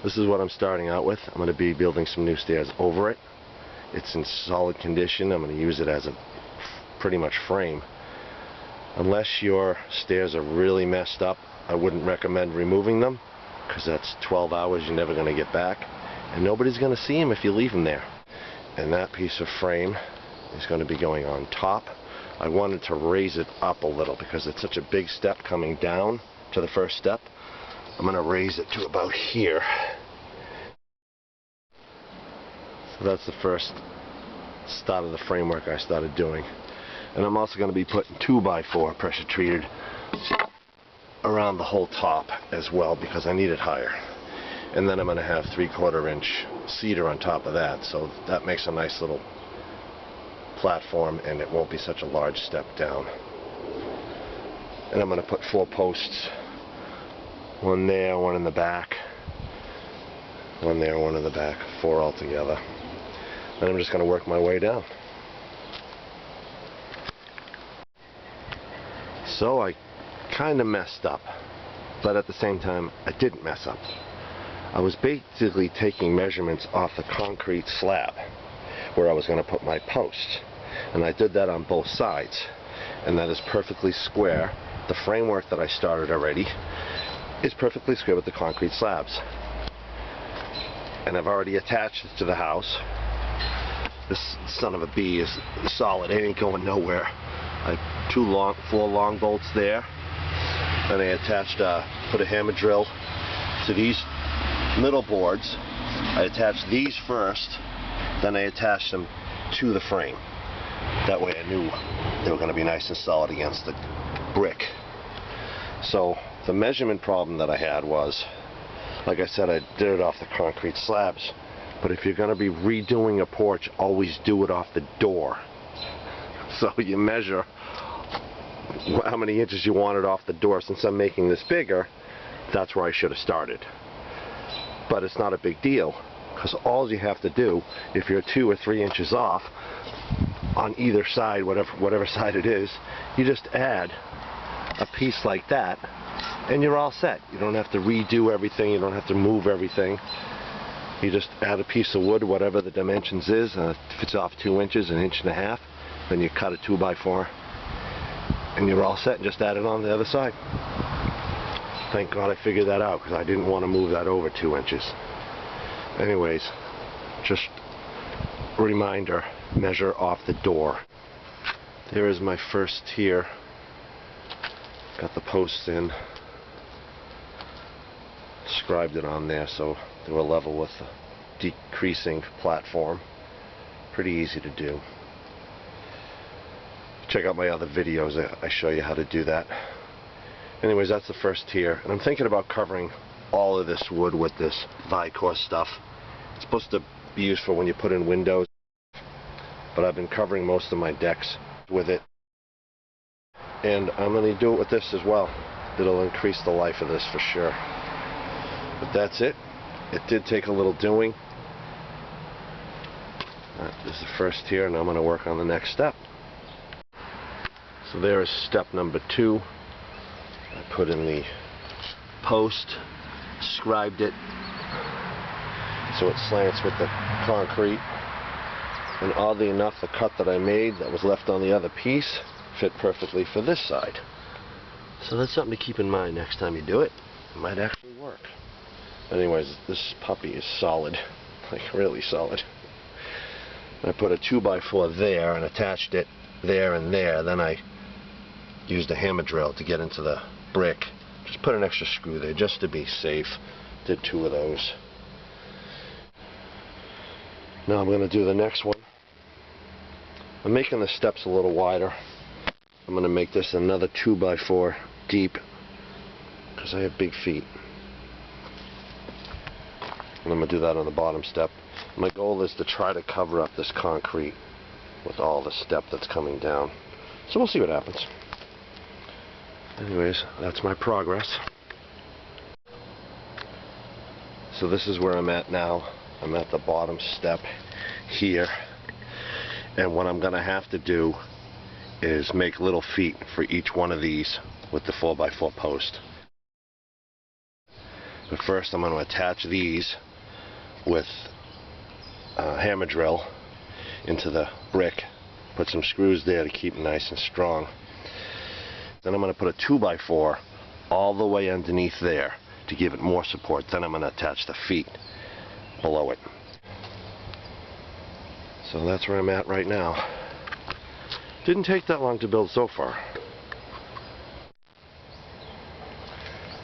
This is what I'm starting out with. I'm going to be building some new stairs over it. It's in solid condition. I'm going to use it as a pretty much frame. Unless your stairs are really messed up, I wouldn't recommend removing them, because that's 12 hours you're never going to get back, and nobody's going to see them if you leave them there. And that piece of frame is going to be going on top. I wanted to raise it up a little because it's such a big step coming down to the first step. I'm going to raise it to about here. So that's the first start of the framework I started doing. And I'm also going to be putting 2x4 pressure treated around the whole top as well, because I need it higher. And then I'm going to have 3/4 inch cedar on top of that, so that makes a nice little platform and it won't be such a large step down. And I'm going to put 4 posts, one there, one in the back, one there, one in the back, 4 altogether. And I'm just going to work my way down. So I kind of messed up, but at the same time I didn't mess up. I was basically taking measurements off the concrete slab where I was going to put my posts, and I did that on both sides, and that is perfectly square. The framework that I started already is perfectly square with the concrete slabs, and I've already attached it to the house. This son of a bee is solid. It ain't going nowhere. I have 4 long bolts there, and I attached put a hammer drill to these middle boards. I attached these first, then I attached them to the frame. That way I knew they were going to be nice and solid against the brick. So the measurement problem that I had was, like I said, I did it off the concrete slabs, but if you're going to be redoing a porch, always do it off the door. So you measure how many inches you want it off the door. Since I'm making this bigger, that's where I should have started. But it's not a big deal, because all you have to do, if you're 2 or 3 inches off on either side, whatever side it is, you just add a piece like that and you're all set. You don't have to redo everything, you don't have to move everything. You just add a piece of wood, whatever the dimensions is. If it's off 2 inches, 1.5 inches, then you cut a 2x4 and you're all set, and just add it on the other side. Thank God I figured that out, because I didn't want to move that over 2 inches. Anyways, just a reminder, measure off the door. There is my first tier. Got the posts in, scribed it on there so they were level with the decreasing platform. Pretty easy to do. Check out my other videos, I show you how to do that. Anyways, that's the first tier, and I'm thinking about covering all of this wood with this Vicor stuff. It's supposed to be used for when you put in windows, but I've been covering most of my decks with it, and I'm going to do it with this as well. It'll increase the life of this for sure. But that's it. It did take a little doing. This is the first tier, and I'm going to work on the next step. So there is step number 2. I put in the post, scribed it so it slants with the concrete, and oddly enough, the cut that I made that was left on the other piece fit perfectly for this side. So that's something to keep in mind next time you do it. It might actually work. Anyways, this puppy is solid, like really solid. I put a 2x4 there and attached it there and there. Then I used a hammer drill to get into the brick. Just put an extra screw there just to be safe. Did 2 of those. Now I'm going to do the next one. I'm making the steps a little wider. I'm going to make this another 2x4 deep because I have big feet. And I'm going to do that on the bottom step. My goal is to try to cover up this concrete with all the step that's coming down. So we'll see what happens. Anyways, that's my progress. So this is where I'm at now. I'm at the bottom step here. And what I'm going to have to do is make little feet for each one of these with the 4x4 post. But first I'm going to attach these with a hammer drill into the brick. Put some screws there to keep it nice and strong. Then I'm going to put a 2x4 all the way underneath there to give it more support. Then I'm going to attach the feet below it. So that's where I'm at right now. Didn't take that long to build so far.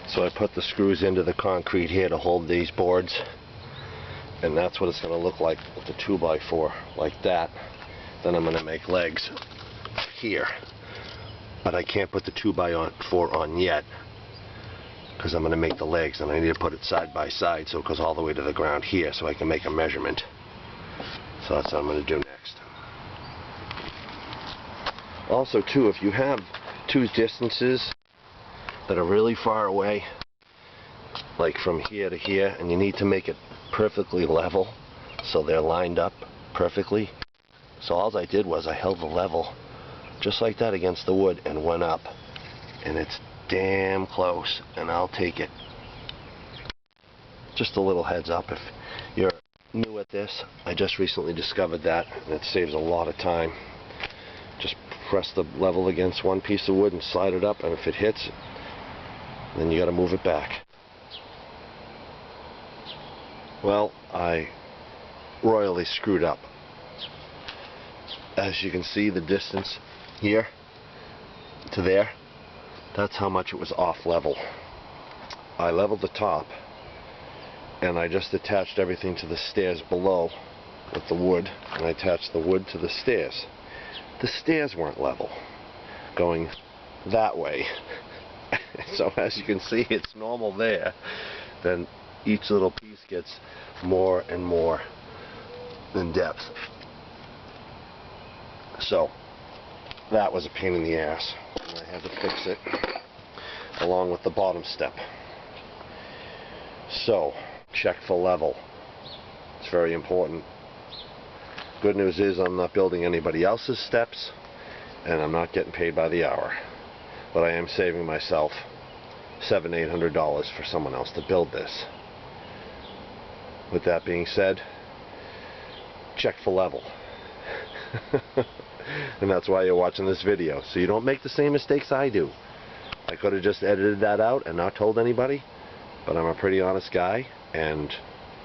So I put the screws into the concrete here to hold these boards, and that's what it's going to look like with the 2x4, like that. Then I'm going to make legs here, but I can't put the 2x4 on yet because I'm going to make the legs, and I need to put it side by side so it goes all the way to the ground here so I can make a measurement. So that's what I'm going to do next. Also too, if you have two distances that are really far away, like from here to here, and you need to make it perfectly level so they're lined up perfectly. So all I did was I held the level just like that against the wood and went up, and it's damn close, and I'll take it. Just a little heads up if you're new at this. I just recently discovered that, and it saves a lot of time. Just press the level against one piece of wood and slide it up, and if it hits, then you got to move it back. Well, I royally screwed up. As you can see, the distance here to there, that's how much it was off level. I leveled the top, and I just attached everything to the stairs below with the wood, and I attached the wood to the stairs. The stairs weren't level, going that way. So as you can see, it's normal there. Then each little piece gets more and more in depth. So that was a pain in the ass, and I had to fix it along with the bottom step. So check for level. It's very important. Good news is I'm not building anybody else's steps, and I'm not getting paid by the hour. But I am saving myself $700–800 for someone else to build this. With that being said, check for level. And that's why you're watching this video, so you don't make the same mistakes I do. I could have just edited that out and not told anybody, but I'm a pretty honest guy, and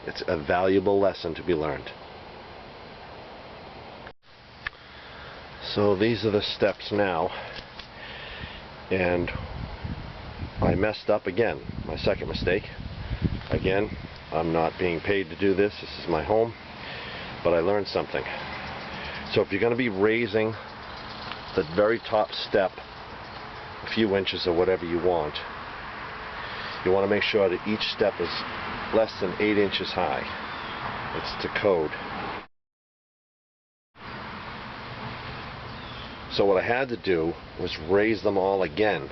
it's a valuable lesson to be learned. So these are the steps now, and I messed up again. My second mistake. Again, I'm not being paid to do this. This is my home, but I learned something. So if you're going to be raising the very top step a few inches or whatever you want to make sure that each step is less than 8 inches high. It's to code. So what I had to do was raise them all again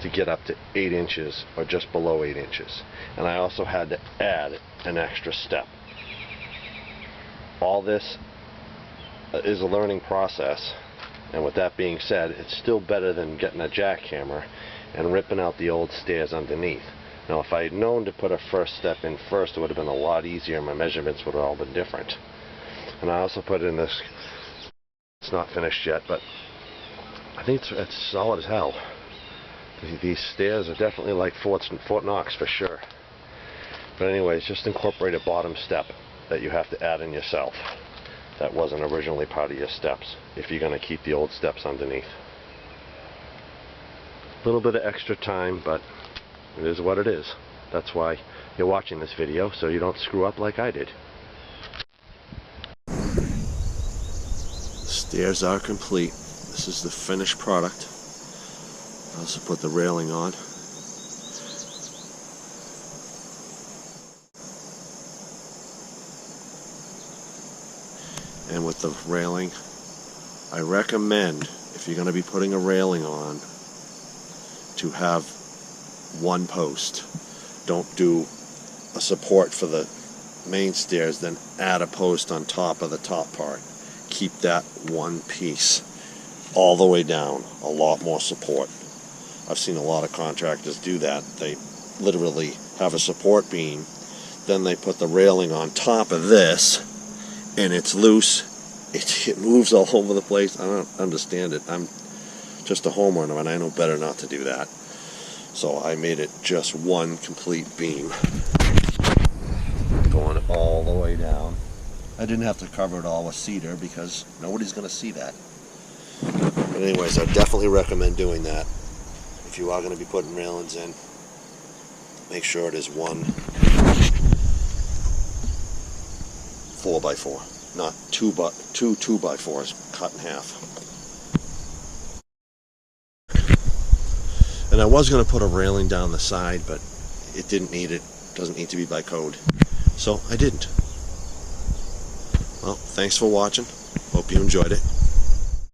to get up to 8 inches or just below 8 inches. And I also had to add an extra step. All this is a learning process, and with that being said, it's still better than getting a jackhammer and ripping out the old stairs underneath. Now if I had known to put a first step in first, it would have been a lot easier. My measurements would have all been different. And I also put in this, it's not finished yet, but I think it's solid as hell. These stairs are definitely like Fort Knox for sure. But anyways, just incorporate a bottom step that you have to add in yourself. That wasn't originally part of your steps, if you're going to keep the old steps underneath. A little bit of extra time, but it is what it is. That's why you're watching this video, so you don't screw up like I did. Stairs are complete. This is the finished product. I also put the railing on. And with the railing, I recommend, if you're going to be putting a railing on, to have one post. Don't do a support for the main stairs, then add a post on top of the top part. Keep that one piece all the way down. A lot more support. I've seen a lot of contractors do that. They literally have a support beam. Then they put the railing on top of this, and it's loose. It moves all over the place. I don't understand it. I'm just a homeowner, and I know better not to do that. So I made it just one complete beam, going all the way down. I didn't have to cover it all with cedar because nobody's going to see that. But anyways, I definitely recommend doing that. If you are going to be putting railings in, make sure it is one 4x4, not two 2x4s cut in half. And I was going to put a railing down the side, but it didn't need it. Doesn't need to be by code. So I didn't. Well, thanks for watching. Hope you enjoyed it.